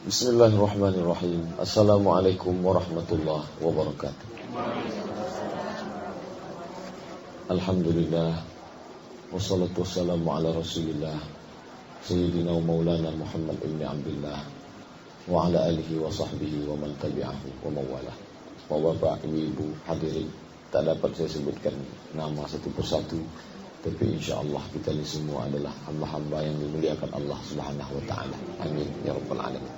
Bismillahirrahmanirrahim. Assalamualaikum warahmatullahi wabarakatuh. Alhamdulillah. Wassalatu wassalamu ala rasulillah Sayyidina wa maulana Muhammad ibn Abdullah wa ala alihi wa sahbihi wa man tabi'ahu wa mawalah. Bapak, ibu, hadirin, tak dapat saya sebutkan nama satu persatu, tapi insyaAllah kita ini semua adalah hamba-hamba yang dimuliakan Allah subhanahu wa ta'ala. Amin ya rabbal alamin.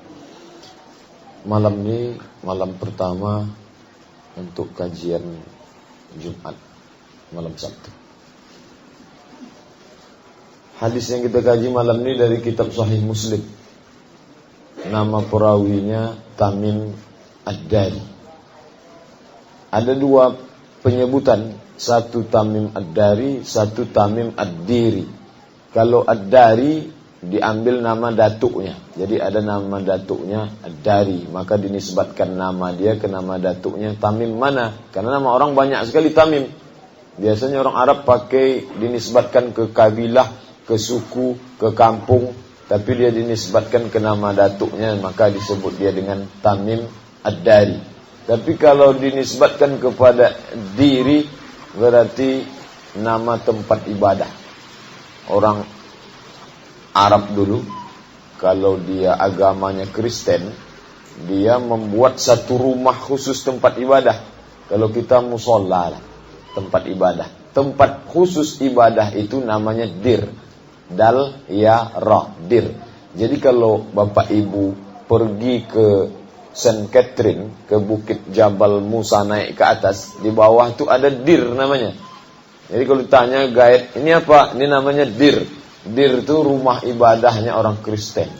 Malam ini malam pertama untuk kajian Jumat, malam Sabtu. Hadis yang kita kaji malam ini dari kitab Sahih Muslim. Nama perawinya Tamim Ad-Dari. Ada dua penyebutan, satu Tamim Ad-Dari, satu Tamim Ad-Diri. Kalau Ad-Dari diambil nama datuknya, jadi ada nama datuknya Ad-Dari, maka dinisbatkan nama dia ke nama datuknya. Tamim mana? Karena nama orang banyak sekali Tamim. Biasanya orang Arab pakai dinisbatkan ke kabilah, ke suku, ke kampung, tapi dia dinisbatkan ke nama datuknya, maka disebut dia dengan Tamim Ad-Dari. Tapi kalau dinisbatkan kepada diri, berarti nama tempat ibadah. Orang Arab dulu, kalau dia agamanya Kristen, dia membuat satu rumah khusus tempat ibadah. Kalau kita musola, tempat ibadah. Tempat khusus ibadah itu namanya dir. Dal, ya, ra, dir. Jadi kalau bapak ibu pergi ke Saint Catherine, ke Bukit Jabal Musa, naik ke atas, di bawah itu ada dir namanya. Jadi kalau tanya guide, ini apa? Ini namanya dir. Dir itu rumah ibadahnya orang Kristen.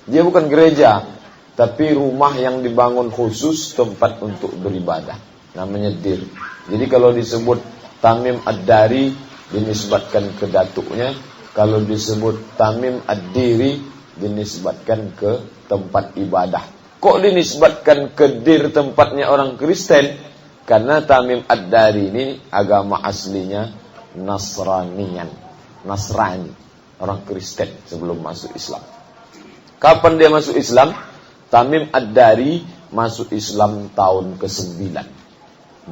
Dia bukan gereja, tapi rumah yang dibangun khusus tempat untuk beribadah. Namanya dir. Jadi kalau disebut Tamim Ad-Dari, dinisbatkan ke datuknya. Kalau disebut Tamim Ad-Diri, dinisbatkan ke tempat ibadah. Kok dinisbatkan ke dir tempatnya orang Kristen? Karena Tamim Ad-Dari ini agama aslinya Nasrani, orang Kristen sebelum masuk Islam. Kapan dia masuk Islam? Tamim Ad-Dari masuk Islam tahun ke-9.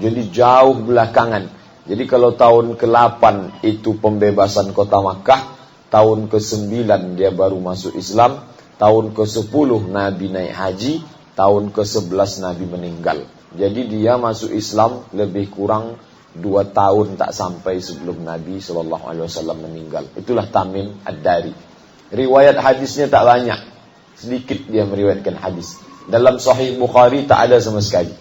Jadi jauh belakangan. Jadi kalau tahun ke-8 itu pembebasan kota Makkah, tahun ke-9 dia baru masuk Islam, tahun ke-10 Nabi naik haji, tahun ke-11 Nabi meninggal. Jadi dia masuk Islam lebih kurang 2 tahun tak sampai sebelum Nabi SAW meninggal. Itulah Tamim Ad-Dari. Riwayat hadisnya tak banyak, sedikit dia meriwayatkan hadis. Dalam Sahih Bukhari tak ada sama sekali.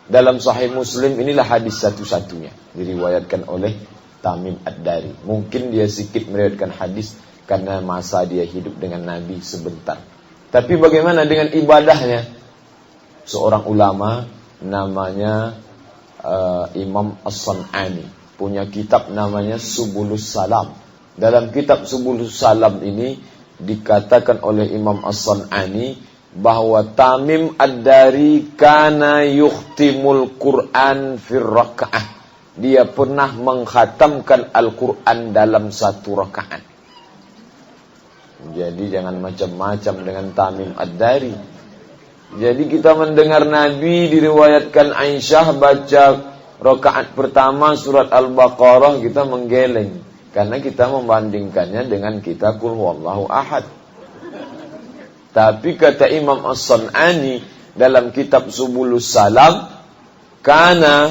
Dalam Sahih Muslim inilah hadis satu-satunya diriwayatkan oleh Tamim Ad-Dari. Mungkin dia sedikit meriwayatkan hadis karena masa dia hidup dengan Nabi sebentar. Tapi bagaimana dengan ibadahnya? Seorang ulama namanya Imam As-San'ani punya kitab namanya Subulus Salam. Dalam kitab Subulus Salam ini dikatakan oleh Imam As-San'ani bahwa Tamim Ad-Dari kana yukhtimul Quran fir raka'ah. Dia pernah mengkhatamkan Al-Quran dalam satu rakaat. Jadi jangan macam-macam dengan Tamim Ad-Dari. Jadi kita mendengar Nabi diriwayatkan Aisyah baca rakaat pertama surat Al-Baqarah, kita menggeleng karena kita membandingkannya dengan kita Qul Huwallahu Ahad. Tapi kata Imam As-San'ani dalam kitab Subulus Salam, karena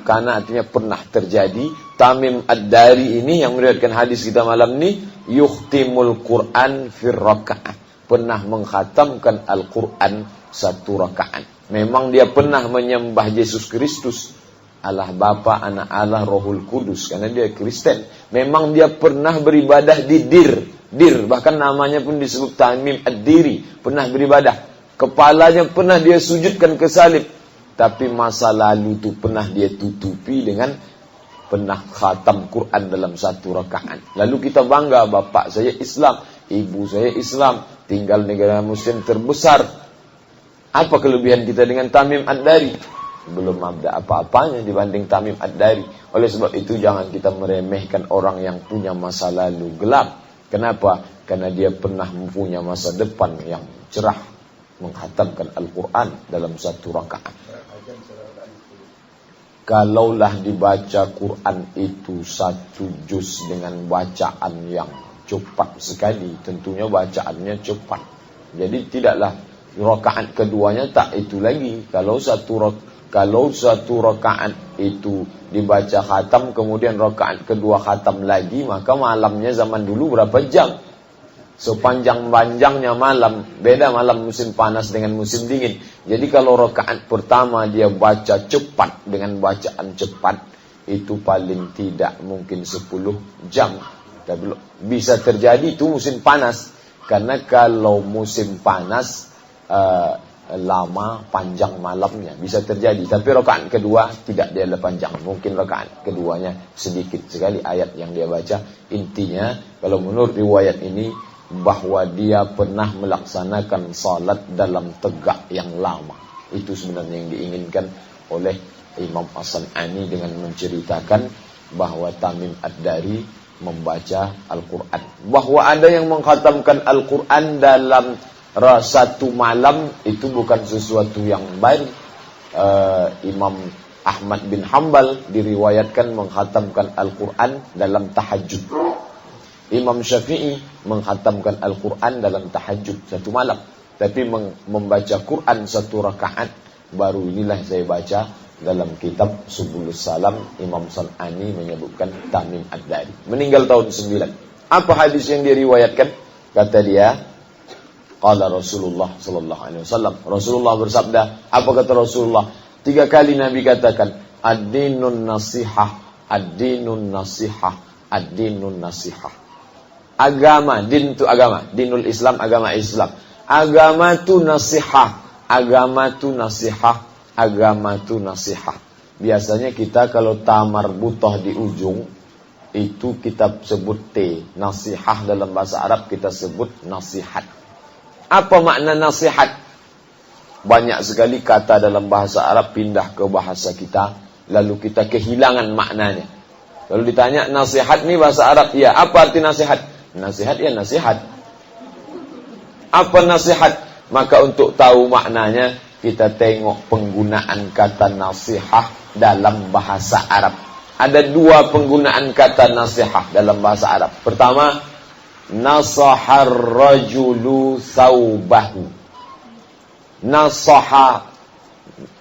artinya pernah terjadi, Tamim Ad-Dari ini yang meriwayatkan hadis kita malam ini, yukhtimul Quran fir raka'ah, pernah mengkhatamkan Al-Quran satu rakaat. Memang dia pernah menyembah Yesus Kristus, Allah Bapa, Anak Allah, Rohul Kudus, karena dia Kristen. Memang dia pernah beribadah di dir, bahkan namanya pun disebut Tamim Ad-Diri, pernah beribadah. Kepalanya pernah dia sujudkan ke salib, tapi masa lalu itu pernah dia tutupi dengan pernah khatam Quran dalam satu rakaat. Lalu kita bangga, bapak saya Islam, ibu saya Islam, tinggal negara muslim terbesar. Apa kelebihan kita dengan Tamim Ad-Dari? Belum ada apa-apanya dibanding Tamim Ad-Dari. Oleh sebab itu jangan kita meremehkan orang yang punya masa lalu gelap. Kenapa? karena dia pernah mempunyai masa depan yang cerah menghatamkan Al-Quran dalam satu rakaat. Kalaulah dibaca Quran itu satu juz dengan bacaan yang cepat sekali, tentunya bacaannya cepat. Jadi tidaklah rakaat keduanya tak itu lagi. Kalau satu rakaat itu dibaca khatam, kemudian rakaat kedua khatam lagi, maka malamnya zaman dulu berapa jam? Sepanjang-panjangnya malam. Beda malam musim panas dengan musim dingin. Jadi kalau rakaat pertama dia baca cepat dengan bacaan cepat, itu paling tidak mungkin 10 jam. Tapi bisa terjadi itu musim panas. Karena kalau musim panas lama panjang malamnya bisa terjadi. Tapi rakaat kedua tidak dia panjang. Mungkin rakaat keduanya sedikit sekali ayat yang dia baca. Intinya kalau menurut riwayat ini bahwa dia pernah melaksanakan salat dalam tegak yang lama. Itu sebenarnya yang diinginkan oleh Imam As-San'ani dengan menceritakan bahwa Tamim Ad-Dari membaca Al-Quran. Bahwa ada yang mengkhatamkan Al-Quran dalam satu malam, itu bukan sesuatu yang baru. Imam Ahmad bin Hanbal diriwayatkan mengkhatamkan Al-Quran dalam tahajud. Imam Syafi'i mengkhatamkan Al-Quran dalam tahajud satu malam. Tapi membaca Quran satu rakaat, baru inilah saya baca dalam kitab Subulus Salam. Imam San'ani menyebutkan Tamim Ad-Dari. Meninggal tahun 9. Apa hadis yang diriwayatkan? Kata dia, qala Rasulullah sallallahu alaihi wasallam. Rasulullah bersabda, apa kata Rasulullah? 3 kali Nabi katakan, ad-dinun nasihah, ad-dinun nasihah, ad-dinun nasihah. Agama, din itu agama. Dinul Islam, agama Islam. Agama itu nasihah. Agama itu nasihah. Agama itu nasihah. Biasanya kita kalau tamar butoh di ujung, itu kita sebut T. Nasihah dalam bahasa Arab kita sebut nasihat. Apa makna nasihat? Banyak sekali kata dalam bahasa Arab pindah ke bahasa kita, lalu kita kehilangan maknanya. Kalau ditanya nasihat ini bahasa Arab, ya apa arti nasihat? Nasihat ya nasihat. Apa nasihat? Maka untuk tahu maknanya, kita tengok penggunaan kata nasihah dalam bahasa Arab. Ada 2 penggunaan kata nasihah dalam bahasa Arab. Pertama, nasahar rajulu thawbahu. Nasaha,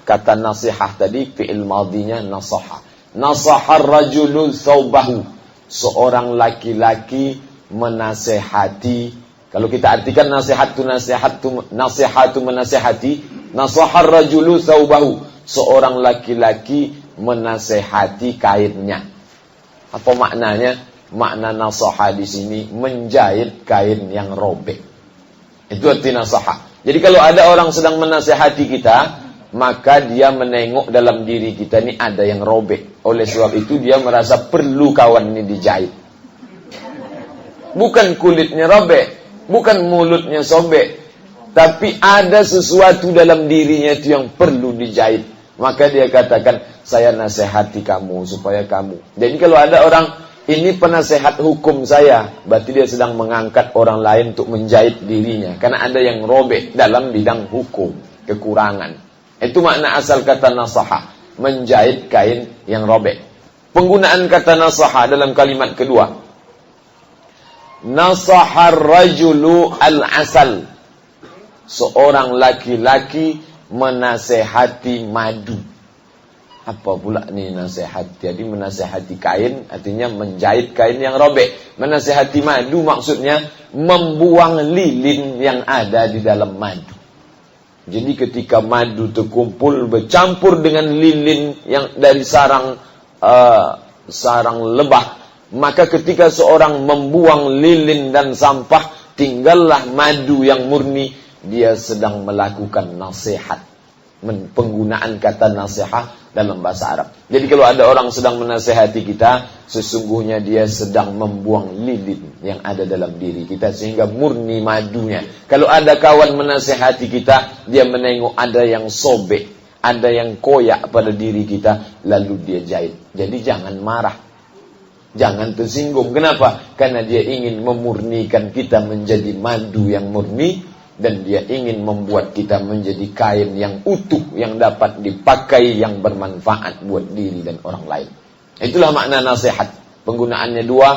kata nasihah tadi fi'il madinya nasaha. Nasahar rajulu thawbahu. Seorang laki-laki menasehati. Kalau kita artikan nasihatu menasehati, nasahar rajulu thawbahu, seorang laki-laki menasehati kainnya. Apa maknanya? Makna nasaha di sini menjahit kain yang robek. Itu arti nasaha. Jadi kalau ada orang sedang menasehati kita, maka dia menengok dalam diri kita ini ada yang robek. Oleh sebab itu dia merasa perlu kawan ini dijahit. Bukan kulitnya robek, bukan mulutnya sobek, tapi ada sesuatu dalam dirinya itu yang perlu dijahit. Maka dia katakan, saya nasihati kamu supaya kamu. Jadi kalau ada orang, ini penasehat hukum saya, berarti dia sedang mengangkat orang lain untuk menjahit dirinya. Karena ada yang robek dalam bidang hukum, kekurangan. Itu makna asal kata nasaha, menjahit kain yang robek. Penggunaan kata nasaha dalam kalimat kedua, nasahar rajulu al-asal. Seorang laki-laki menasehati madu. Apa pula ni nasihat? Jadi menasehati kain artinya menjahit kain yang robek. Menasehati madu maksudnya membuang lilin yang ada di dalam madu. Jadi ketika madu terkumpul bercampur dengan lilin yang dari sarang lebah, maka ketika seorang membuang lilin dan sampah, tinggallah madu yang murni, dia sedang melakukan nasihat. Penggunaan kata nasihat dalam bahasa Arab. Jadi kalau ada orang sedang menasihati kita, sesungguhnya dia sedang membuang lilin yang ada dalam diri kita sehingga murni madunya. Kalau ada kawan menasihati kita, dia menengok ada yang sobek, ada yang koyak pada diri kita, lalu dia jahit. Jadi jangan marah. Jangan tersinggung. Kenapa? Karena dia ingin memurnikan kita menjadi madu yang murni, dan dia ingin membuat kita menjadi kain yang utuh, yang dapat dipakai, yang bermanfaat buat diri dan orang lain. Itulah makna nasihat. Penggunaannya dua.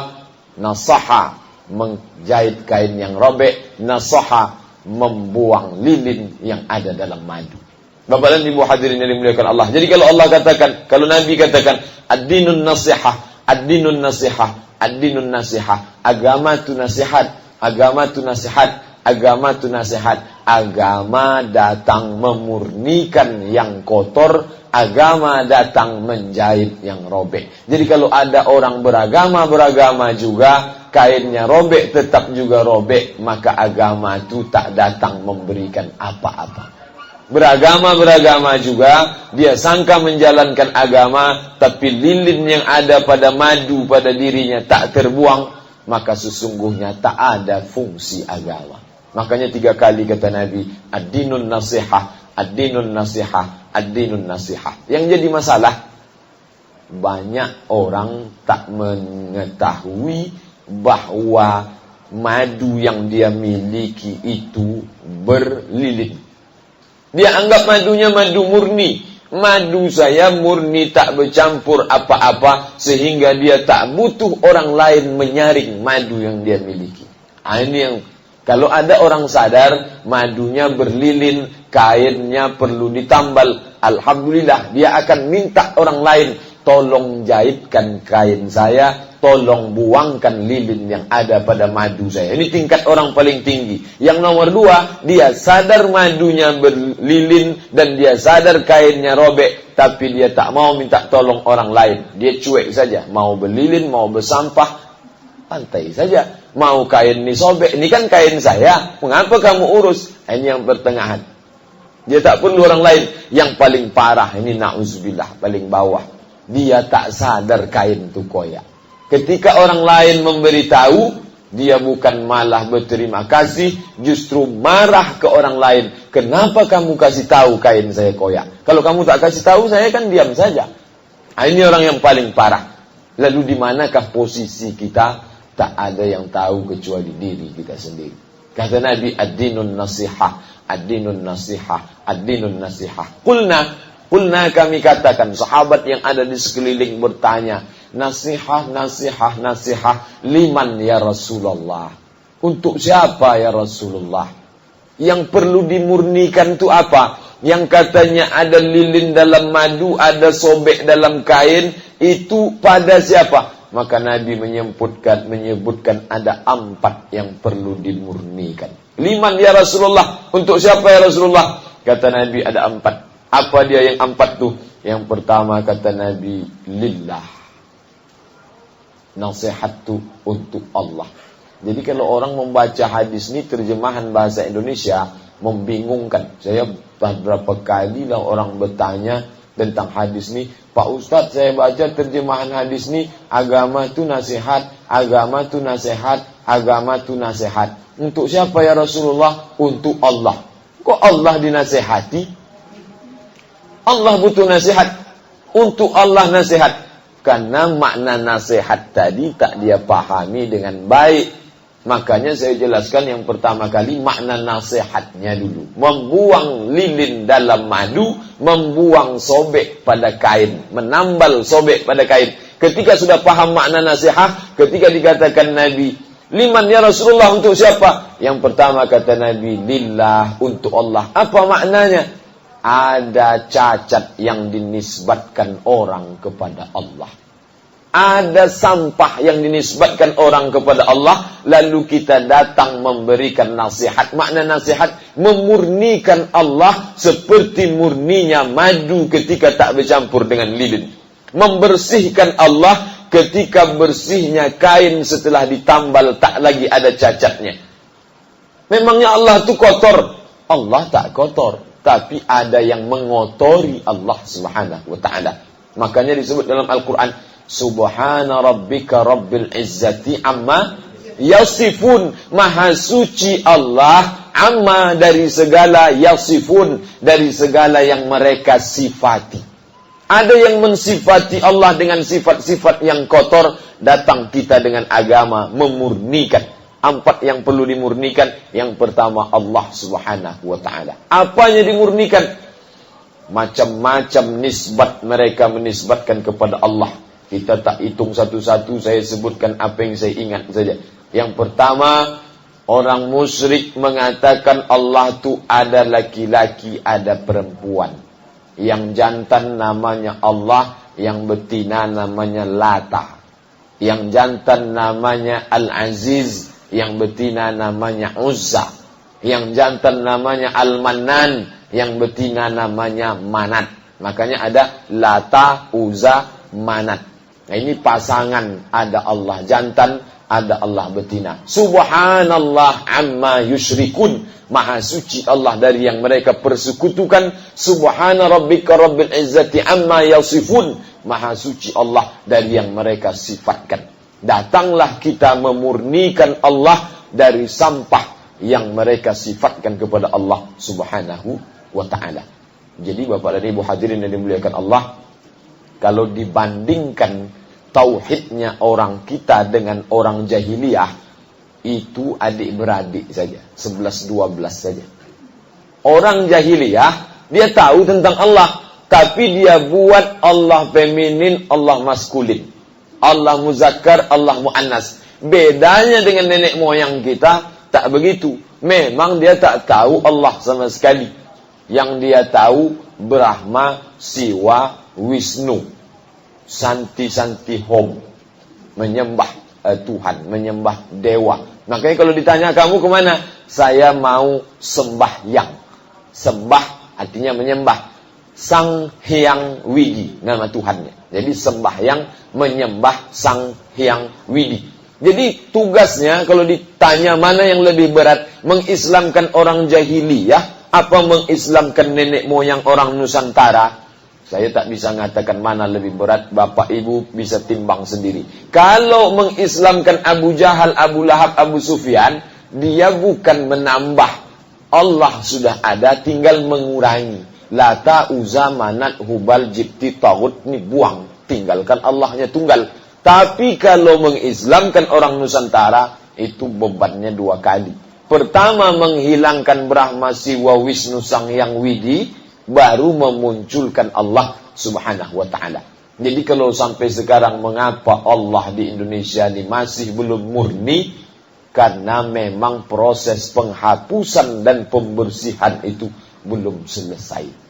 Nasaha, menjahit kain yang robek. Nasaha, membuang lilin yang ada dalam madu. Bapak dan Ibu hadirin yang dimuliakan Allah. Jadi kalau Allah katakan, kalau Nabi katakan, ad-dinun nasihah, ad-dinun nasihah, ad-dinun nasihah, agama itu nasihat, agama itu nasihat, agama itu nasihat. Agama datang memurnikan yang kotor, agama datang menjahit yang robek. Jadi kalau ada orang beragama juga, kainnya robek, tetap juga robek, maka agama itu tak datang memberikan apa-apa. Beragama juga, dia sangka menjalankan agama, tapi lilin yang ada pada madu pada dirinya tak terbuang, maka sesungguhnya tak ada fungsi agama. Makanya 3 kali kata Nabi, ad-dinun nasihah, ad-dinun nasihah, ad-dinun nasihah. Yang jadi masalah, banyak orang tak mengetahui bahwa madu yang dia miliki itu berlilin. Dia anggap madunya madu murni. Madu saya murni, tak bercampur apa-apa, sehingga dia tak butuh orang lain menyaring madu yang dia miliki. Ini yang, kalau ada orang sadar madunya berlilin, kainnya perlu ditambal, alhamdulillah, dia akan minta orang lain, tolong jahitkan kain saya, tolong buangkan lilin yang ada pada madu saya. Ini tingkat orang paling tinggi. Yang nomor 2, dia sadar madunya berlilin dan dia sadar kainnya robek, tapi dia tak mau minta tolong orang lain. Dia cuek saja, mau berlilin, mau bersampah, pantai saja. Mau kain ini sobek, ini kan kain saya, mengapa kamu urus? Ini yang pertengahan. Dia tak perlu orang lain. Yang paling parah, ini na'udzubillah, paling bawah, dia tak sadar kain itu koyak. Ketika orang lain memberitahu, dia bukan malah berterima kasih, justru marah ke orang lain. Kenapa kamu kasih tahu kain saya koyak? Kalau kamu tak kasih tahu, saya kan diam saja. Ini orang yang paling parah. Lalu di manakah posisi kita? Tak ada yang tahu kecuali diri kita sendiri. Kata Nabi, ad-dinun nasihah, ad-dinun nasihah, ad-dinun nasihah. Qulna kami katakan, sahabat yang ada di sekeliling bertanya, nasihah, nasihah, nasihah, liman ya Rasulullah? Untuk siapa ya Rasulullah? Yang perlu dimurnikan itu apa? Yang katanya ada lilin dalam madu, ada sobek dalam kain, itu pada siapa? Maka Nabi menyebutkan ada 4 yang perlu dimurnikan. Liman ya Rasulullah? Untuk siapa ya Rasulullah? Kata Nabi ada 4. Apa dia yang 4 tuh? Yang pertama kata Nabi, lillah. Nasihat itu untuk Allah. Jadi kalau orang membaca hadis ini, terjemahan bahasa Indonesia membingungkan. Saya beberapa kali lah orang bertanya tentang hadis ini, Pak Ustadz, saya baca terjemahan hadis ini, agama itu nasihat, agama itu nasihat, agama itu nasihat. Untuk siapa ya Rasulullah? Untuk Allah. Kok Allah dinasihati? Allah butuh nasihat. Untuk Allah nasihat. Karena makna nasihat tadi tak dia pahami dengan baik. Makanya saya jelaskan yang pertama kali makna nasihatnya dulu. Membuang lilin dalam madu, membuang sobek pada kain, menambal sobek pada kain. Ketika sudah paham makna nasihat, ketika dikatakan Nabi, liman ya Rasulullah, untuk siapa? Yang pertama kata Nabi, lillah, untuk Allah. Apa maknanya? Ada cacat yang dinisbatkan orang kepada Allah. Ada sampah yang dinisbatkan orang kepada Allah, lalu kita datang memberikan nasihat. Makna nasihat, memurnikan Allah seperti murninya madu ketika tak bercampur dengan lilin. Membersihkan Allah ketika bersihnya kain setelah ditambal tak lagi ada cacatnya. Memangnya Allah itu kotor? Allah tak kotor, tapi ada yang mengotori Allah Subhanahu wa ta'ala. Makanya disebut dalam Al-Quran, Subhana rabbika rabbil izzati amma yasifun. Maha suci Allah amma dari segala yasifun, dari segala yang mereka sifati. Ada yang mensifati Allah dengan sifat-sifat yang kotor. Datang kita dengan agama memurnikan. 4 yang perlu dimurnikan. Yang pertama Allah subhanahu wa ta'ala. Apanya dimurnikan? Macam-macam nisbat mereka menisbatkan kepada Allah. Kita tak hitung satu-satu, saya sebutkan apa yang saya ingat saja. Yang pertama, orang musyrik mengatakan Allah tu ada laki-laki, ada perempuan. Yang jantan namanya Allah, yang betina namanya Lata. Yang jantan namanya Al-Aziz, yang betina namanya Uzza. Yang jantan namanya Al-Mannan, yang betina namanya Manat. Makanya ada Lata, Uzza, Manat. Nah, ini pasangan, ada Allah jantan, ada Allah betina. Subhanallah amma yusyrikun. Maha suci Allah dari yang mereka persekutukan. Subhana rabbika rabbil izzati amma yasifun. Maha suci Allah dari yang mereka sifatkan. Datanglah kita memurnikan Allah dari sampah yang mereka sifatkan kepada Allah subhanahu wa ta'ala. Jadi Bapak dan Ibu hadirin yang dimuliakan Allah, kalau dibandingkan tauhidnya orang kita dengan orang jahiliyah, itu adik-beradik saja, 11-12 saja. Orang jahiliyah, dia tahu tentang Allah, tapi dia buat Allah feminin, Allah maskulin. Allah muzakkar, Allah muannas. Bedanya dengan nenek moyang kita, tak begitu. Memang dia tak tahu Allah sama sekali. Yang dia tahu, Brahma, Siwa, Wisnu. Santi-santi hom. Menyembah Tuhan, menyembah dewa. Makanya kalau ditanya kamu kemana? Saya mau sembahyang. Sembah artinya menyembah. Sang Hyang Widi, nama Tuhannya. Jadi sembahyang menyembah Sang Hyang Widi. Jadi tugasnya kalau ditanya mana yang lebih berat, mengislamkan orang jahiliyah apa mengislamkan nenek moyang orang Nusantara? Saya tak bisa mengatakan mana lebih berat. Bapak Ibu bisa timbang sendiri. Kalau mengislamkan Abu Jahal, Abu Lahab, Abu Sufyan, dia bukan menambah. Allah sudah ada, tinggal mengurangi. Lata, Uzza, Manat, Hubal, Jibti, Taghut, ini buang. Tinggalkan Allahnya tunggal. Tapi kalau mengislamkan orang Nusantara, itu bebannya 2 kali. Pertama, menghilangkan Brahma, Siwa, Wisnu, Sang Hyang Widi, baru memunculkan Allah subhanahu wa ta'ala. Jadi kalau sampai sekarang mengapa Allah di Indonesia ini masih belum murni? Karena memang proses penghapusan dan pembersihan itu belum selesai.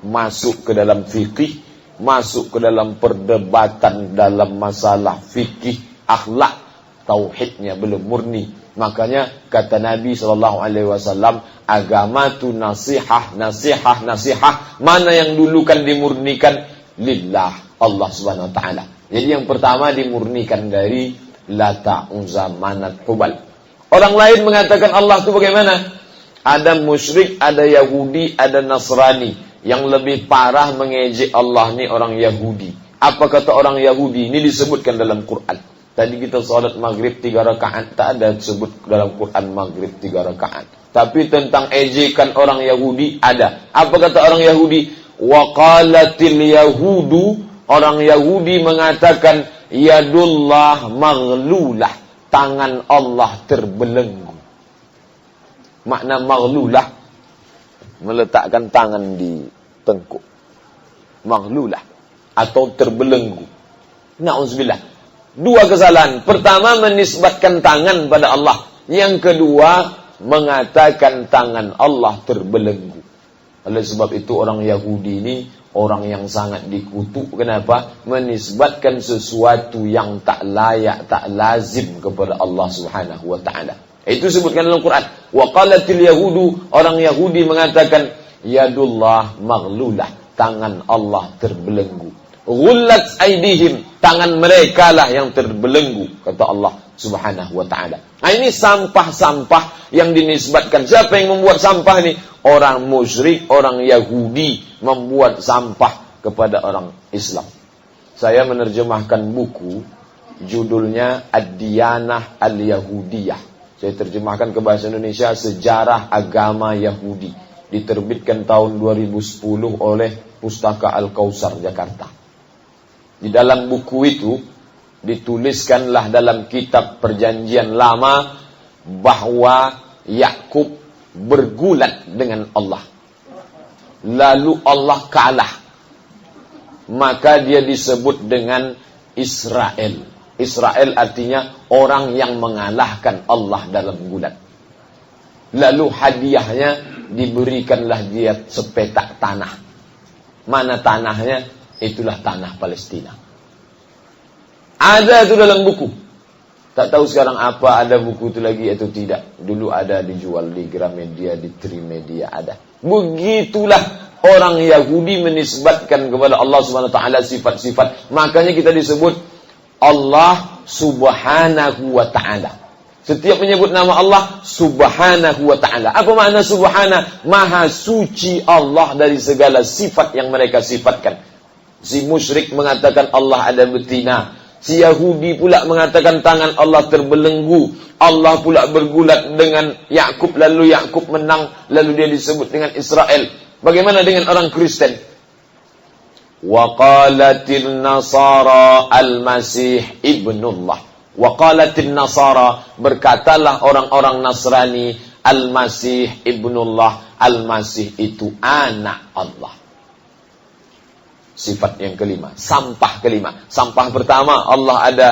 Masuk ke dalam fikih, masuk ke dalam perdebatan dalam masalah fikih, akhlak, tauhidnya belum murni. Makanya kata Nabi SAW, agama itu nasihah, nasihah, nasihah. Mana yang dulu kan dimurnikan? Lillah, Allah subhanahu wa ta'ala. Jadi yang pertama dimurnikan dari Lata, Uzza, Manat, Hubal. Orang lain mengatakan Allah itu bagaimana? Ada musyrik, ada Yahudi, ada Nasrani. Yang lebih parah mengejek Allah ni orang Yahudi. Apa kata orang Yahudi? Ini disebutkan dalam Quran. Tadi kita salat maghrib 3 rakaat, tak ada sebut dalam Quran maghrib 3 rakaat. Tapi tentang ejekan orang Yahudi ada. Apa kata orang Yahudi? Wa qalatil yahudu, orang Yahudi mengatakan yadullah maghlulah, tangan Allah terbelenggu. Makna maghlulah, meletakkan tangan di tengkuk. Maghlulah atau terbelenggu. Na'udzubillah. 2 kesalahan. Pertama, menisbatkan tangan pada Allah. Yang kedua, mengatakan tangan Allah terbelenggu. Oleh sebab itu orang Yahudi ini orang yang sangat dikutuk. Kenapa? Menisbatkan sesuatu yang tak layak, tak lazim kepada Allah subhanahu wa ta'ala. Itu sebutkan dalam Quran. Wa qalatil yahudu, orang Yahudi mengatakan yadullah maghlulah, tangan Allah terbelenggu. Ghullat aidihim, tangan mereka lah yang terbelenggu, kata Allah subhanahu wa ta'ala. Nah, ini sampah-sampah yang dinisbatkan. Siapa yang membuat sampah ini? Orang musyrik, orang Yahudi membuat sampah kepada orang Islam. Saya menerjemahkan buku, judulnya Ad-Diyanah Al-Yahudiyah. Saya terjemahkan ke bahasa Indonesia, Sejarah Agama Yahudi. Diterbitkan tahun 2010 oleh Pustaka Al-Kausar Jakarta. Di dalam buku itu dituliskanlah dalam kitab Perjanjian Lama bahwa Yakub bergulat dengan Allah. Lalu Allah kalah. Maka dia disebut dengan Israel. Israel artinya orang yang mengalahkan Allah dalam gulat. Lalu hadiahnya diberikanlah dia sepetak tanah. Mana tanahnya? Itulah tanah Palestina. Ada itu dalam buku. Tak tahu sekarang apa ada buku itu lagi atau tidak. Dulu ada dijual di Gramedia, di Trimedia ada. Begitulah orang Yahudi menisbatkan kepada Allah Subhanahu wa taala sifat-sifat. Makanya kita disebut Allah Subhanahu wa taala. Setiap menyebut nama Allah Subhanahu wa ta'ala. Apa makna Subhana? Maha suci Allah dari segala sifat yang mereka sifatkan. Si musyrik mengatakan Allah ada betina. Si Yahudi pula mengatakan tangan Allah terbelenggu. Allah pula bergulat dengan Yakub, lalu Yakub menang, lalu dia disebut dengan Israel. Bagaimana dengan orang Kristen? Wa qalatil nasara al-masih ibnullah. Wa qalatil nasara, berkatalah orang-orang Nasrani, al-masih ibnullah, al-masih itu anak Allah. Sifat yang kelima, sampah kelima. Sampah pertama, Allah ada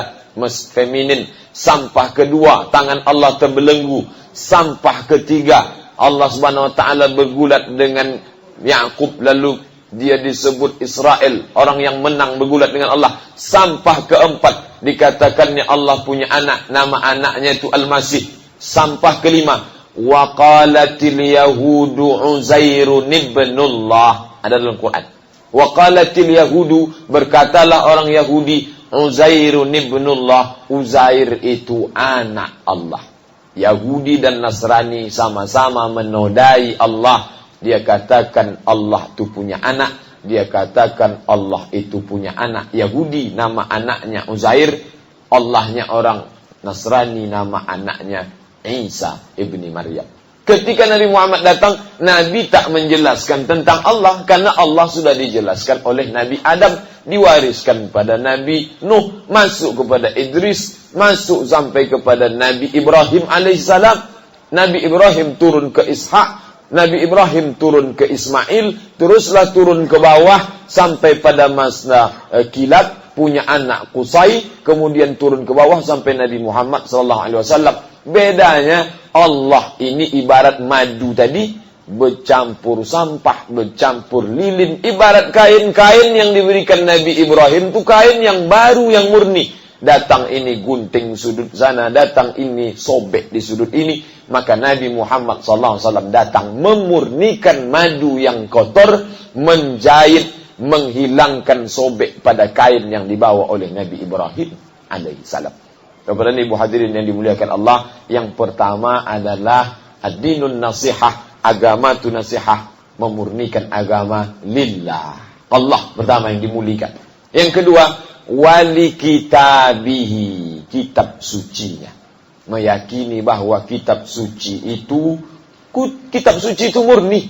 feminin. Sampah kedua, tangan Allah terbelenggu. Sampah ketiga, Allah Subhanahu wa taala bergulat dengan Yakub, lalu dia disebut Israel, orang yang menang bergulat dengan Allah. Sampah keempat, dikatakannya Allah punya anak, nama anaknya itu Al-Masih. Sampah kelima, wa qalatil yahudu Uzairun ibnullah. Ada dalam Quran. Wa qalatil yahudu, berkatalah orang Yahudi, Uzairun ibnullah, Uzair itu anak Allah. Yahudi dan Nasrani sama-sama menodai Allah. Dia katakan Allah itu punya anak, dia katakan Allah itu punya anak. Yahudi nama anaknya Uzair, Allahnya orang Nasrani nama anaknya Isa ibni Maryam. Ketika Nabi Muhammad datang, Nabi tak menjelaskan tentang Allah, karena Allah sudah dijelaskan oleh Nabi Adam, diwariskan pada Nabi Nuh, masuk kepada Idris, masuk sampai kepada Nabi Ibrahim alaihissalam. Nabi Ibrahim turun ke Ishak, Nabi Ibrahim turun ke Ismail, teruslah turun ke bawah sampai pada masa Kilat, punya anak Qusay, kemudian turun ke bawah sampai Nabi Muhammad SAW. Bedanya Allah ini ibarat madu tadi, bercampur sampah, bercampur lilin. Ibarat kain-kain yang diberikan Nabi Ibrahim itu kain yang baru, yang murni. Datang ini gunting sudut sana, datang ini sobek di sudut ini. Maka Nabi Muhammad SAW datang memurnikan madu yang kotor, menjahit, menghilangkan sobek pada kain yang dibawa oleh Nabi Ibrahim alaihissalam. Kepada ibu hadirin yang dimuliakan Allah, yang pertama adalah ad-dinun nasihah, agama itu nasihah, memurnikan agama lillah. Allah pertama yang dimuliakan. Yang kedua, wali kitabihi, kitab sucinya. Meyakini bahwa kitab suci itu murni.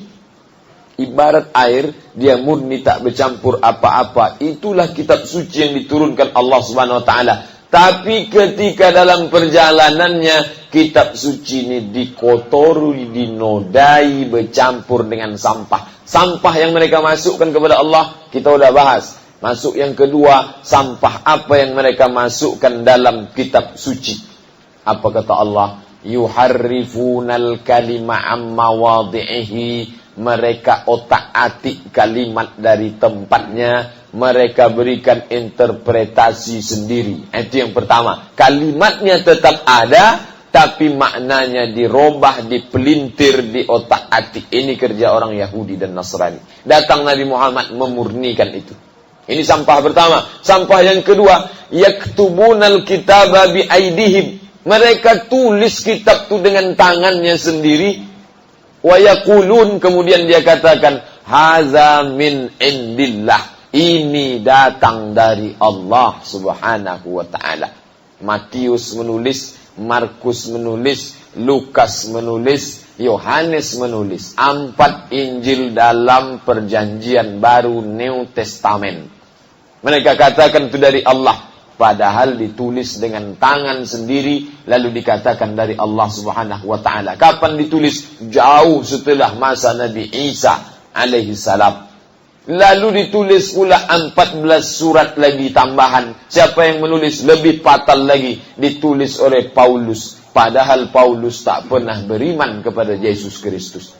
Ibarat air, dia murni tak bercampur apa-apa. Itulah kitab suci yang diturunkan Allah Subhanahu wa taala. Tapi ketika dalam perjalanannya, kitab suci ini dikotori, dinodai, bercampur dengan sampah. Sampah yang mereka masukkan kepada Allah, kita sudah bahas. Masuk yang kedua, sampah apa yang mereka masukkan dalam kitab suci. Apa kata Allah? Yuharrifunal kalima amma wadhi'ihi. Mereka otak-atik kalimat dari tempatnya. Mereka berikan interpretasi sendiri. Itu yang pertama. Kalimatnya tetap ada, tapi maknanya dirubah, dipelintir, di otak-atik. Ini kerja orang Yahudi dan Nasrani. Datang Nabi Muhammad memurnikan itu. Ini sampah pertama. Sampah yang kedua, yaktubunal kitaba bi aidihim. Mereka tulis kitab itu dengan tangannya sendiri. Wa yaqulun, kemudian dia katakan, haza min indillah. Ini datang dari Allah Subhanahu wa taala. Matius menulis, Markus menulis, Lukas menulis, Yohanes menulis 4 Injil dalam perjanjian baru New Testament. Mereka katakan itu dari Allah, padahal ditulis dengan tangan sendiri, lalu dikatakan dari Allah Subhanahu wa taala. Kapan ditulis? Jauh setelah masa Nabi Isa alaihi salam. Lalu ditulis pula 14 surat lagi tambahan. Siapa yang menulis? Lebih fatal lagi, ditulis oleh Paulus. Padahal Paulus tak pernah beriman kepada Yesus Kristus.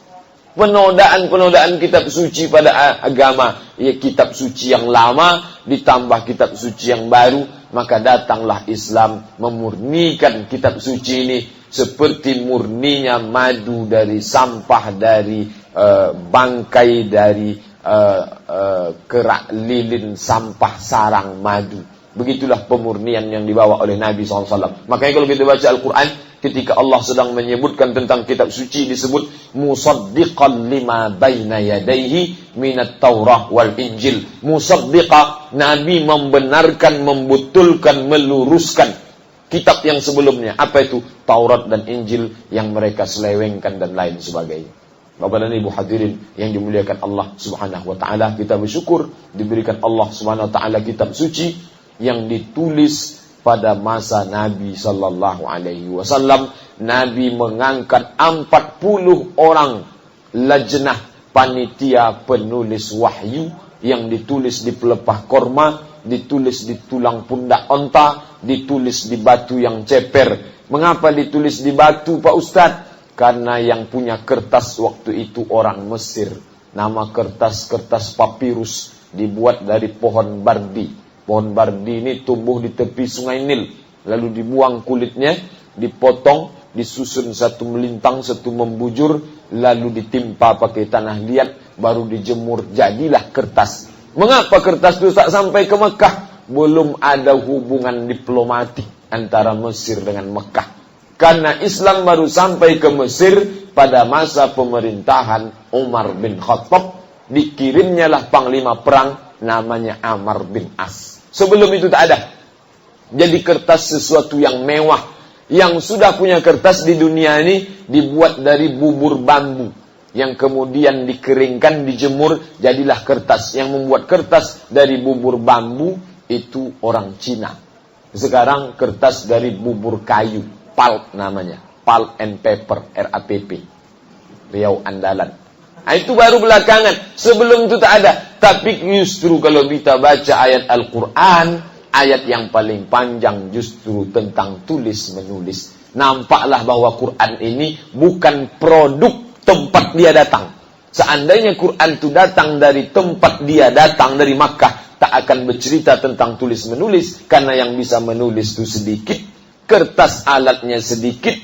Penodaan kitab suci pada agama, ya kitab suci yang lama ditambah kitab suci yang baru, maka datanglah Islam memurnikan kitab suci ini seperti murninya madu dari sampah, dari bangkai, dari kerak lilin sampah sarang madu. Begitulah pemurnian yang dibawa oleh Nabi SAW. Makanya kalau kita baca Al-Quran, ketika Allah sedang menyebutkan tentang kitab suci, disebut musaddiqan lima baina yadayhi minat Taurah wal Injil. Musaddiqa, Nabi membenarkan, membetulkan, meluruskan kitab yang sebelumnya. Apa itu? Taurat dan Injil yang mereka selewengkan dan lain sebagainya. Bapak dan Ibu hadirin yang dimuliakan Allah Subhanahu wa taala, kita bersyukur diberikan Allah Subhanahu wa taala kitab suci yang ditulis pada masa Nabi sallallahu alaihi wasallam. Nabi mengangkat 40 orang lajnah panitia penulis wahyu yang ditulis di pelepah korma, ditulis di tulang pundak onta, ditulis di batu yang ceper. Mengapa ditulis di batu, Pak Ustadz? Karena yang punya kertas waktu itu orang Mesir. Nama kertas papirus, dibuat dari pohon bardi. Pohon bardi ini tumbuh di tepi sungai Nil. Lalu dibuang kulitnya, dipotong, disusun satu melintang, satu membujur, lalu ditimpa pakai tanah liat, baru dijemur, jadilah kertas. Mengapa kertas itu tak sampai ke Mekah? Belum ada hubungan diplomatik antara Mesir dengan Mekah. Karena Islam baru sampai ke Mesir pada masa pemerintahan Umar bin Khattab. Dikirimnya lah panglima perang namanya Amr bin As. Sebelum itu tak ada. Jadi kertas sesuatu yang mewah. Yang sudah punya kertas di dunia ini dibuat dari bubur bambu, yang kemudian dikeringkan, dijemur, jadilah kertas. Yang membuat kertas dari bubur bambu itu orang Cina. Sekarang kertas dari bubur kayu, pulp namanya, Pulp and Paper, RAPP, Riau Andalan. Nah, itu baru belakangan. Sebelum itu tak ada. Tapi justru kalau kita baca ayat Al-Quran, ayat yang paling panjang justru tentang tulis-menulis. Nampaklah bahwa Quran ini bukan produk tempat dia datang. Seandainya Quran itu datang dari tempat dia datang, dari Makkah, tak akan bercerita tentang tulis-menulis. Karena yang bisa menulis itu sedikit, kertas alatnya sedikit,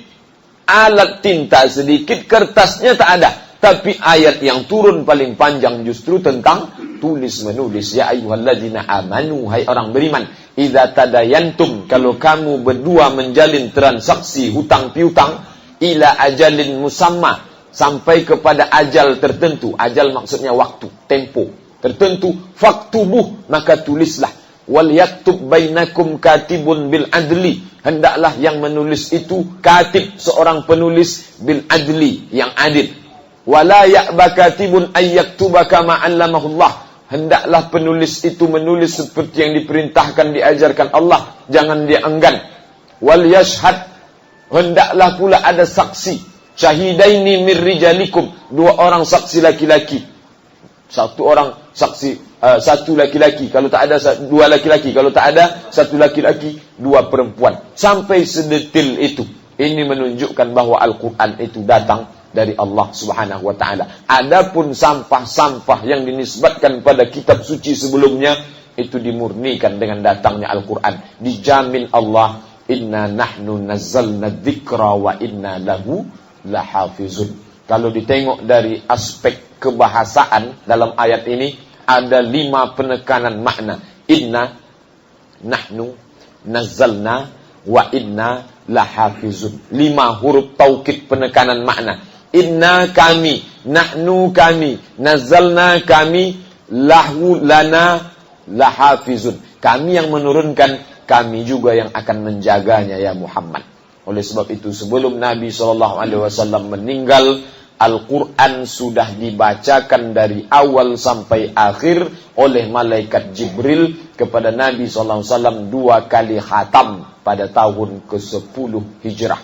alat tinta sedikit, kertasnya tak ada. Tapi ayat yang turun paling panjang justru tentang tulis-menulis. Ya ayyuhalladzina amanu, hai orang beriman, idza tadayantum, kalau kamu berdua menjalin transaksi hutang piutang, ila ajalin musamma, sampai kepada ajal tertentu. Ajal maksudnya waktu, tempo tertentu. Faktubuh, maka tulislah. Wal yaktub bainakum katibun bil adli, hendaklah yang menulis itu katib, seorang penulis, bil adli, yang adil. Wala ya'ba katibun ayyaktuba kama 'allamahullah, hendaklah penulis itu menulis seperti yang diperintahkan, diajarkan Allah, jangan dia enggan. Wal yashhad, hendaklah pula ada saksi, syahidaini mir rijalikum, 2 orang saksi laki-laki. 1 orang saksi, 1 laki-laki, kalau tak ada 2 laki-laki, kalau tak ada 1 laki-laki, 2 perempuan. Sampai sedetil itu. Ini menunjukkan bahwa Al-Quran itu datang dari Allah Subhanahu wa taala. Adapun sampah-sampah yang dinisbatkan pada kitab suci sebelumnya itu dimurnikan dengan datangnya Al-Quran. Dijamin Allah, inna nahnu nazzalna dzikra wa inna lahu lahafizun. Kalau ditengok dari aspek kebahasaan dalam ayat ini ada 5 penekanan makna. Inna nahnu nazzalna wa inna lahafizun. 5 huruf taukid penekanan makna. Inna kami, nahnu kami, nazzalna kami, lahu lana lahafizun. Kami yang menurunkan, kami juga yang akan menjaganya ya Muhammad. Oleh sebab itu sebelum Nabi SAW meninggal, Al-Quran sudah dibacakan dari awal sampai akhir oleh malaikat Jibril kepada Nabi SAW 2 kali khatam pada tahun ke-10 Hijrah.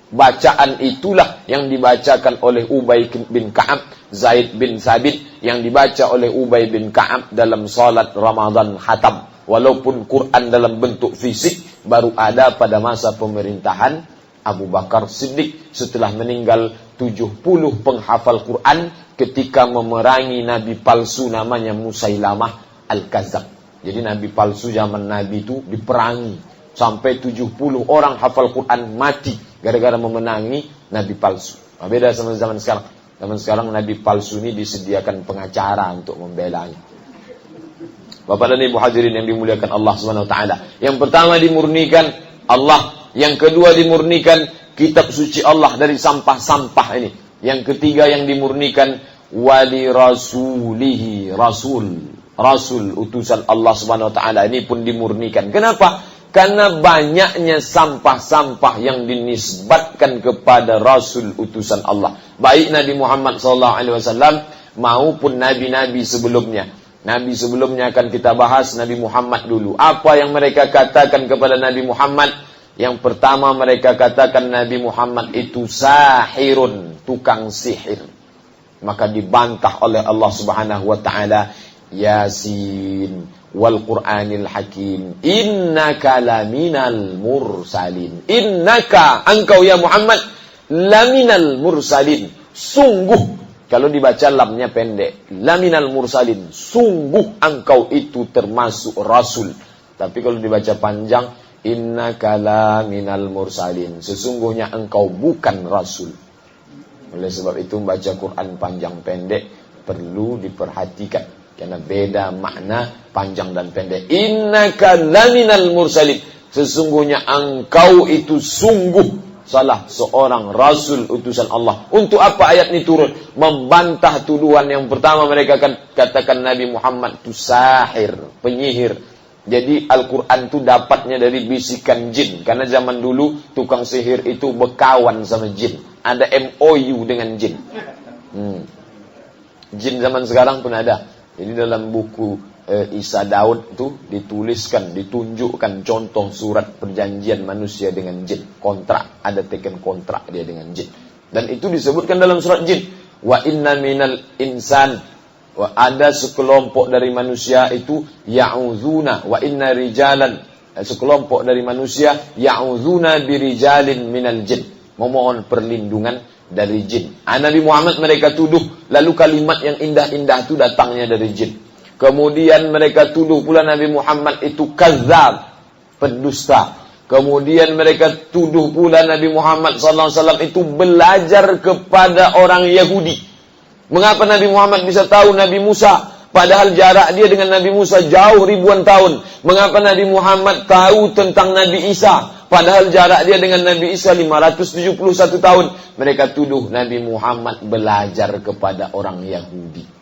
Bacaan itulah yang dibacakan oleh Ubay bin Ka'ab, Zaid bin Sabit, yang dibaca oleh Ubay bin Ka'ab dalam salat Ramadan khatam. Walaupun Quran dalam bentuk fisik baru ada pada masa pemerintahan Abu Bakar Siddiq setelah meninggal 70 penghafal Quran ketika memerangi nabi palsu namanya Musailamah Al-Kadzab. Jadi nabi palsu zaman Nabi itu diperangi sampai 70 orang hafal Quran mati gara-gara memenangi nabi palsu. Nah, beda sama zaman sekarang. Zaman sekarang nabi palsu ini disediakan pengacara untuk membelanya. Bapak dan Ibu hadirin yang dimuliakan Allah Subhanahu wa taala. Yang pertama dimurnikan Allah, yang kedua dimurnikan kitab suci Allah dari sampah-sampah ini. Yang ketiga yang dimurnikan wali rasulihi, rasul utusan Allah Subhanahu wa taala ini pun dimurnikan. Kenapa? Karena banyaknya sampah-sampah yang dinisbatkan kepada rasul utusan Allah. Baik Nabi Muhammad SAW maupun nabi-nabi sebelumnya. Nabi sebelumnya akan kita bahas Nabi Muhammad dulu. Apa yang mereka katakan kepada Nabi Muhammad? Yang pertama mereka katakan Nabi Muhammad itu sahirun, tukang sihir. Maka dibantah oleh Allah Subhanahu wa taala, Yasin wal Qur'anil Hakim, innaka laminal mursalin. Innaka, engkau ya Muhammad, laminal mursalin. Sungguh, kalau dibaca lamnya pendek, laminal mursalin, sungguh engkau itu termasuk rasul. Tapi kalau dibaca panjang, innaka laminal mursalin, sesungguhnya engkau bukan rasul. Oleh sebab itu membaca Quran panjang pendek perlu diperhatikan, karena beda makna panjang dan pendek. Innaka laminal mursalin, sesungguhnya engkau itu sungguh salah seorang rasul utusan Allah. Untuk apa ayat ini turun? Membantah tuduhan yang pertama mereka katakan Nabi Muhammad itu sahir, penyihir. Jadi Al-Quran itu dapatnya dari bisikan jin. Karena zaman dulu tukang sihir itu berkawan sama jin. Ada MOU dengan jin. Jin zaman sekarang pun ada. Jadi dalam buku Isa Daud itu dituliskan, ditunjukkan contoh surat perjanjian manusia dengan jin. Kontrak, ada teken kontrak dia dengan jin. Dan itu disebutkan dalam surat jin. Wa inna minal insan, ada sekelompok dari manusia itu ya'udzuuna, wa inna rijalan, sekelompok dari manusia ya'udzuuna birijalin minal jin, memohon perlindungan dari jin. Nabi Muhammad mereka tuduh, lalu kalimat yang indah-indah itu datangnya dari jin. Kemudian mereka tuduh pula Nabi Muhammad itu kadzab, pendusta. Kemudian mereka tuduh pula Nabi Muhammad SAW itu belajar kepada orang Yahudi. Mengapa Nabi Muhammad bisa tahu Nabi Musa? Padahal jarak dia dengan Nabi Musa jauh ribuan tahun. Mengapa Nabi Muhammad tahu tentang Nabi Isa? Padahal jarak dia dengan Nabi Isa 571 tahun. Mereka tuduh Nabi Muhammad belajar kepada orang Yahudi.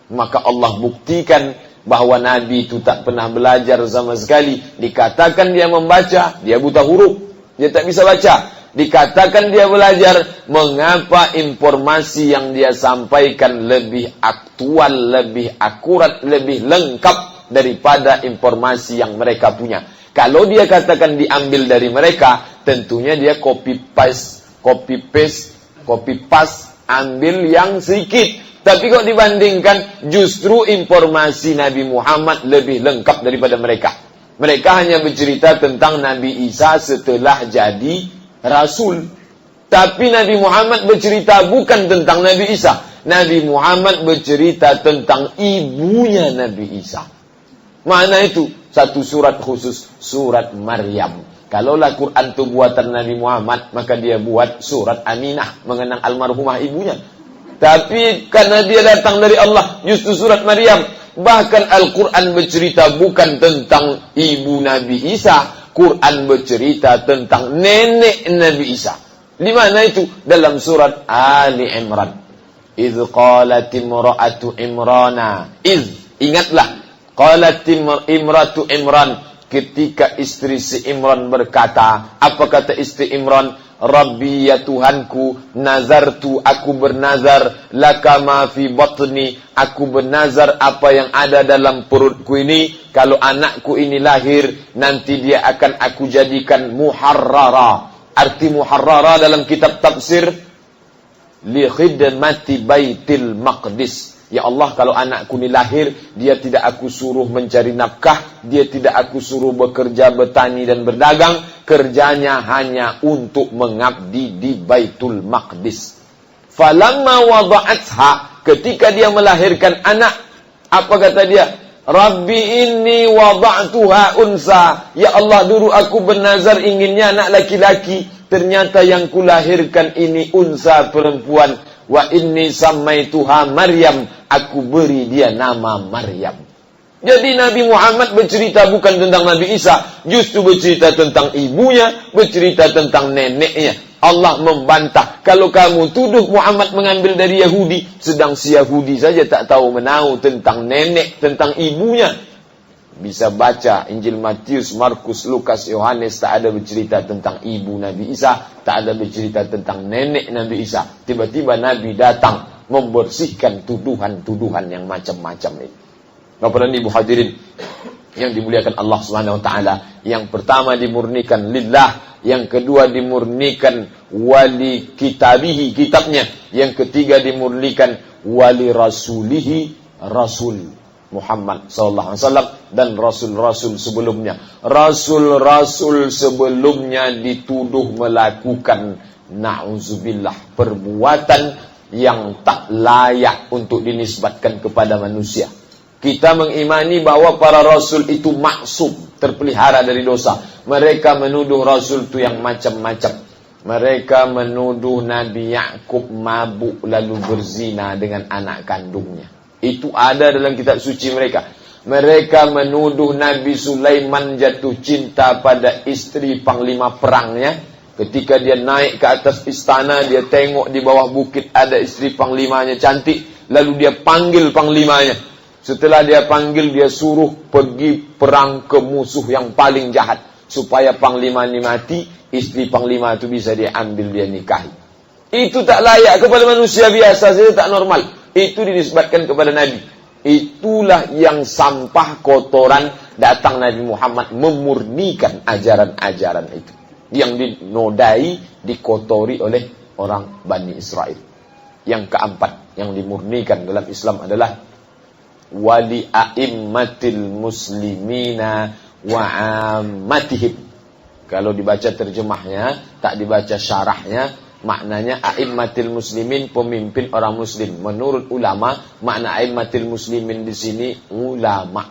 Maka Allah buktikan bahwa Nabi itu tak pernah belajar sama sekali. Dikatakan dia membaca, dia buta huruf, dia tak bisa baca. Dikatakan dia belajar, mengapa informasi yang dia sampaikan lebih aktual, lebih akurat, lebih lengkap daripada informasi yang mereka punya. Kalau dia katakan diambil dari mereka, tentunya dia copy paste, ambil yang sedikit. Tapi kok dibandingkan, justru informasi Nabi Muhammad lebih lengkap daripada mereka. Mereka hanya bercerita tentang Nabi Isa setelah jadi Rasul. Tapi Nabi Muhammad bercerita bukan tentang Nabi Isa. Nabi Muhammad bercerita tentang ibunya Nabi Isa. Mana itu? Satu surat khusus, surat Maryam. Kalaulah Quran itu buatan Nabi Muhammad, maka dia buat surat Aminah, mengenang almarhumah ibunya. Tapi karena dia datang dari Allah, justru surat Maryam. Bahkan Al-Quran bercerita bukan tentang ibu Nabi Isa, Quran bercerita tentang nenek Nabi Isa. Di mana itu? Dalam surat Ali Imran. Idz qalat imra'atu Imrana. Ingatlah. Qalat imratu Imran. Ketika istri si Imran berkata. Apa kata istri Imran? Rabbi ya Tuhanku, nazartu aku bernazar, laka ma fi batni, aku bernazar apa yang ada dalam perutku ini, kalau anakku ini lahir nanti dia akan aku jadikan muharrara. Arti muharrara dalam kitab tafsir, li khidmati baitil maqdis. Ya Allah, kalau anakku ini lahir, dia tidak aku suruh mencari nafkah, dia tidak aku suruh bekerja, bertani dan berdagang, kerjanya hanya untuk mengabdi di Baitul Maqdis. Falamma wada'atha, ketika dia melahirkan anak, apa kata dia? Rabbi inni wada'tuha unsa. Ya Allah, dulu aku bernazar inginnya anak laki-laki, ternyata yang kulahirkan ini unsa, perempuan. Wa inni sammaituha Maryam, aku beri dia nama Maryam. Jadi Nabi Muhammad bercerita bukan tentang Nabi Isa, justru bercerita tentang ibunya, bercerita tentang neneknya. Allah membantah, kalau kamu tuduh Muhammad mengambil dari Yahudi, sedang si Yahudi saja tak tahu menahu tentang nenek, tentang ibunya. Bisa baca Injil Matius, Markus, Lukas, Yohanes, tak ada bercerita tentang ibu Nabi Isa, tak ada bercerita tentang nenek Nabi Isa. Tiba-tiba Nabi datang membersihkan tuduhan-tuduhan yang macam-macam itu. Bapak dan Ibu hadirin yang dimuliakan Allah Subhanahu wa taala, yang pertama dimurnikan lillah, yang kedua dimurnikan wali kitabihi, kitabnya, yang ketiga dimurnikan wali rasulihi, rasul Muhammad sallallahu alaihi wasallam, dan rasul-rasul sebelumnya. Rasul-rasul sebelumnya dituduh melakukan na'udzubillah perbuatan yang tak layak untuk dinisbatkan kepada manusia. Kita mengimani bahwa para rasul itu maksum, terpelihara dari dosa. Mereka menuduh rasul itu yang macam-macam. Mereka menuduh Nabi Yakub mabuk lalu berzina dengan anak kandungnya. Itu ada dalam kitab suci mereka. Mereka menuduh Nabi Sulaiman jatuh cinta pada istri panglima perangnya. Ketika dia naik ke atas istana, dia tengok di bawah bukit ada istri panglimanya cantik. Lalu dia panggil panglimanya. Setelah dia panggil, dia suruh pergi perang ke musuh yang paling jahat. Supaya panglima ini mati, istri panglima itu bisa dia ambil, dia nikahi. Itu tak layak kepada manusia biasa saja, tak normal. Itu dinisbatkan kepada Nabi. Itulah yang sampah kotoran, datang Nabi Muhammad memurnikan ajaran-ajaran itu. Yang dinodai, dikotori oleh orang Bani Israel. Yang keempat, yang dimurnikan dalam Islam adalah wali a'immatil muslimina wa ammatihim. Kalau dibaca terjemahnya, tak dibaca syarahnya, maknanya a'immatil muslimin, pemimpin orang muslim. Menurut ulama, makna a'immatil muslimin di sini ulama.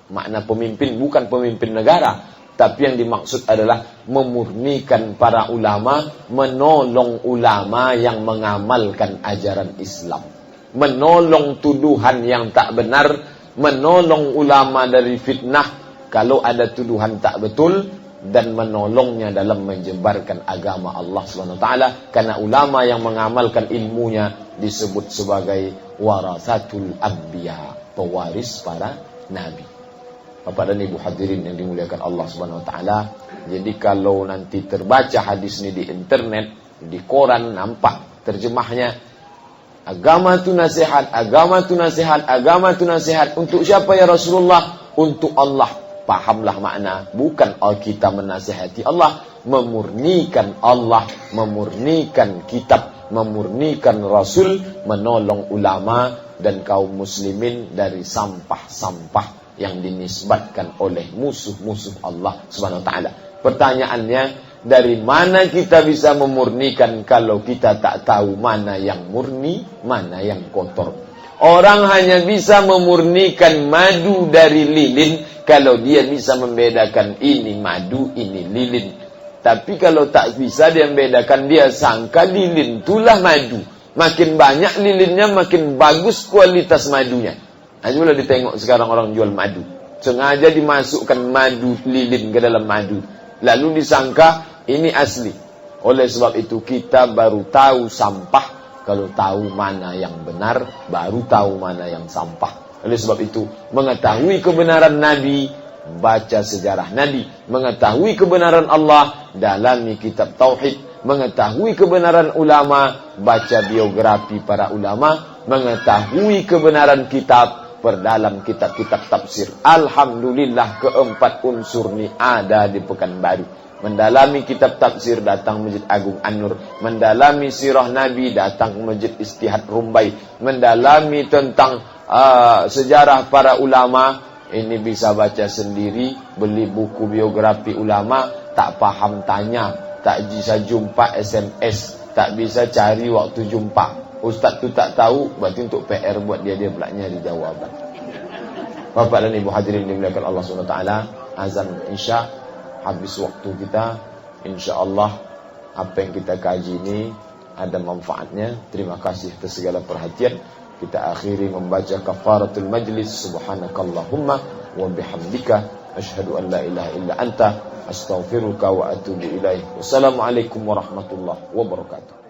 Makna pemimpin bukan pemimpin negara, tapi yang dimaksud adalah memurnikan para ulama, menolong ulama yang mengamalkan ajaran Islam, menolong tuduhan yang tak benar, menolong ulama dari fitnah kalau ada tuduhan tak betul, dan menolongnya dalam menyebarkan agama Allah SWT. Karena ulama yang mengamalkan ilmunya disebut sebagai warasatul anbiya, pewaris para nabi. Bapak dan Ibu hadirin yang dimuliakan Allah SWT. Jadi kalau nanti terbaca hadis ini di internet, di koran, nampak terjemahnya, agama itu nasihat, agama itu nasihat, agama itu nasihat. Untuk siapa ya Rasulullah? Untuk Allah. Pahamlah makna, bukan kita menasihati Allah, memurnikan Allah, memurnikan kitab, memurnikan Rasul, menolong ulama dan kaum muslimin dari sampah-sampah yang dinisbatkan oleh musuh-musuh Allah Subhanahu wa taala. Pertanyaannya, dari mana kita bisa memurnikan kalau kita tak tahu mana yang murni, mana yang kotor? Orang hanya bisa memurnikan madu dari lilin kalau dia bisa membedakan ini madu, ini lilin. Tapi kalau tak bisa dia membedakan, dia sangka lilin itulah madu. Makin banyak lilinnya, makin bagus kualitas madunya. Ayolah ditengok sekarang orang jual madu. Sengaja dimasukkan madu lilin ke dalam madu. Lalu disangka ini asli. Oleh sebab itu kita baru tahu sampah kalau tahu mana yang benar, baru tahu mana yang sampah. Oleh sebab itu, mengetahui kebenaran Nabi, baca sejarah Nabi. Mengetahui kebenaran Allah, dalami kitab Tauhid. mengetahui kebenaran ulama, baca biografi para ulama, mengetahui kebenaran kitab, perdalam kitab-kitab tafsir. Alhamdulillah keempat unsur ni ada di Pekanbaru. Mendalami kitab tafsir, datang Masjid Agung An-Nur. Mendalami sirah Nabi, datang Masjid Istihad Rumbai. Mendalami tentang sejarah para ulama, ini bisa baca sendiri. Beli buku biografi ulama, tak paham tanya, tak bisa jumpa SMS, tak bisa cari waktu jumpa. Ustaz tu tak tahu, berarti untuk PR buat dia pula nyari jawaban. Bapak dan Ibu hadirin dimuliakan Allah SWT, azan Isya, habis waktu kita. InsyaAllah apa yang kita kaji ini ada manfaatnya. Terima kasih atas segala perhatian. Kita akhiri membaca kafaratul majlis. Subhanakallahumma wa bihamdika asyhadu an la ilaha illa anta astaghfiruka wa atubu ilaih. Wassalamualaikum warahmatullahi wabarakatuh.